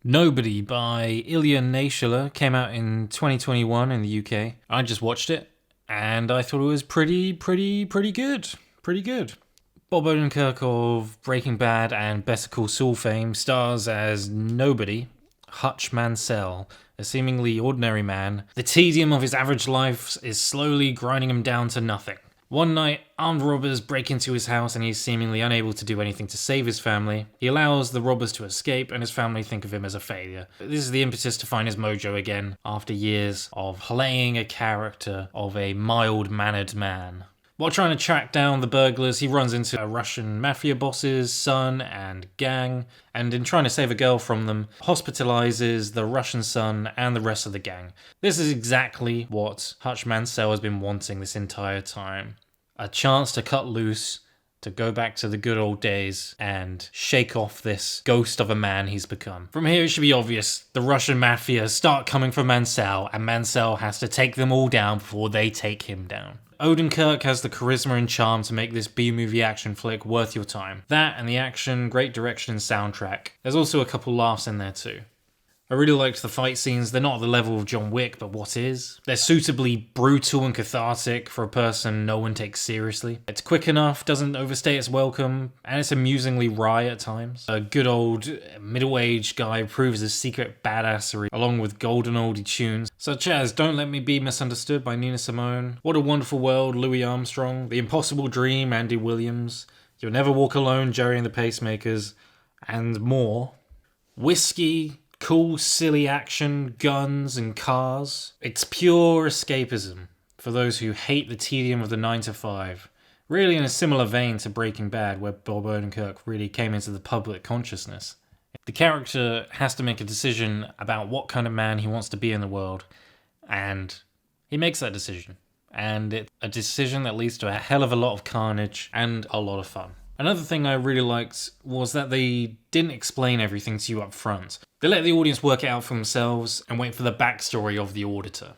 Nobody by Ilya Naishuller came out in 2021 in the UK. I just watched it and I thought it was pretty good. Pretty good. Bob Odenkirk of Breaking Bad and Better Call Saul fame stars as Nobody, Hutch Mansell, a seemingly ordinary man. The tedium of his average life is slowly grinding him down to nothing. One night, armed robbers break into his house and he's seemingly unable to do anything to save his family. He allows the robbers to escape and his family think of him as a failure. This is the impetus to find his mojo again after years of playing a character of a mild-mannered man. While trying to track down the burglars, he runs into a Russian mafia boss's son and gang, and in trying to save a girl from them, hospitalizes the Russian son and the rest of the gang. This is exactly what Hutch Mansell has been wanting this entire time. A chance to cut loose, to go back to the good old days and shake off this ghost of a man he's become. From here it should be obvious, the Russian mafia start coming for Mansell, and Mansell has to take them all down before they take him down. Odenkirk has the charisma and charm to make this B-movie action flick worth your time. That and the action, great direction and soundtrack. There's also a couple laughs in there too. I really liked the fight scenes. They're not at the level of John Wick, but what is? They're suitably brutal and cathartic for a person no one takes seriously. It's quick enough, doesn't overstay its welcome, and it's amusingly wry at times. A good old middle-aged guy proves his secret badassery, along with golden oldie tunes, such as Don't Let Me Be Misunderstood by Nina Simone, What a Wonderful World, Louis Armstrong, The Impossible Dream, Andy Williams, You'll Never Walk Alone, Jerry and the Pacemakers, and more. Whiskey, cool, silly action, guns and cars. It's pure escapism for those who hate the tedium of the 9 to 5. Really in a similar vein to Breaking Bad, where Bob Odenkirk really came into the public consciousness. The character has to make a decision about what kind of man he wants to be in the world, and he makes that decision. And it's a decision that leads to a hell of a lot of carnage and a lot of fun. Another thing I really liked was that they didn't explain everything to you up front. They let the audience work it out for themselves and wait for the backstory of the auditor.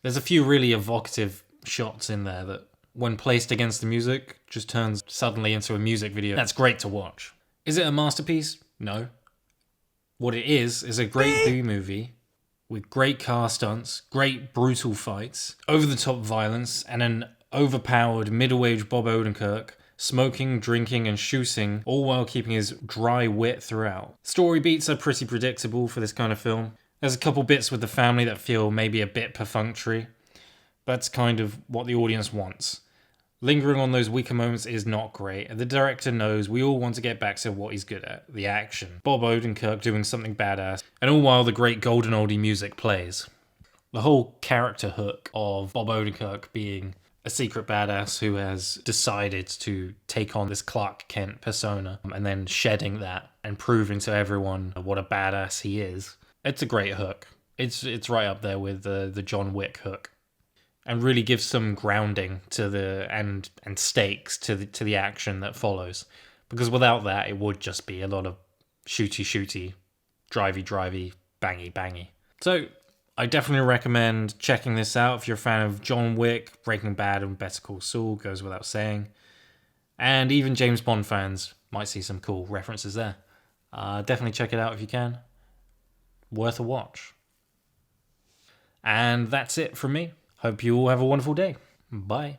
There's a few really evocative shots in there that, when placed against the music, just turns suddenly into a music video. That's great to watch. Is it a masterpiece? No. What it is a great B-movie with great car stunts, great brutal fights, over-the-top violence, and an overpowered middle-aged Bob Odenkirk smoking, drinking, and shooting, all while keeping his dry wit throughout. Story beats are pretty predictable for this kind of film. There's a couple bits with the family that feel maybe a bit perfunctory. That's kind of what the audience wants. Lingering on those weaker moments is not great, and the director knows we all want to get back to what he's good at, the action. Bob Odenkirk doing something badass, and all while the great golden oldie music plays. The whole character hook of Bob Odenkirk being a secret badass who has decided to take on this Clark Kent persona and then shedding that and proving to everyone what a badass he is. It's a great hook. It's right up there with the John Wick hook, and really gives some grounding to the and stakes to the action that follows. Because without that, it would just be a lot of shooty, drivey, bangy. So I definitely recommend checking this out if you're a fan of John Wick, Breaking Bad, and Better Call Saul, goes without saying. And even James Bond fans might see some cool references there. Definitely check it out if you can. Worth a watch. And that's it from me. Hope you all have a wonderful day. Bye.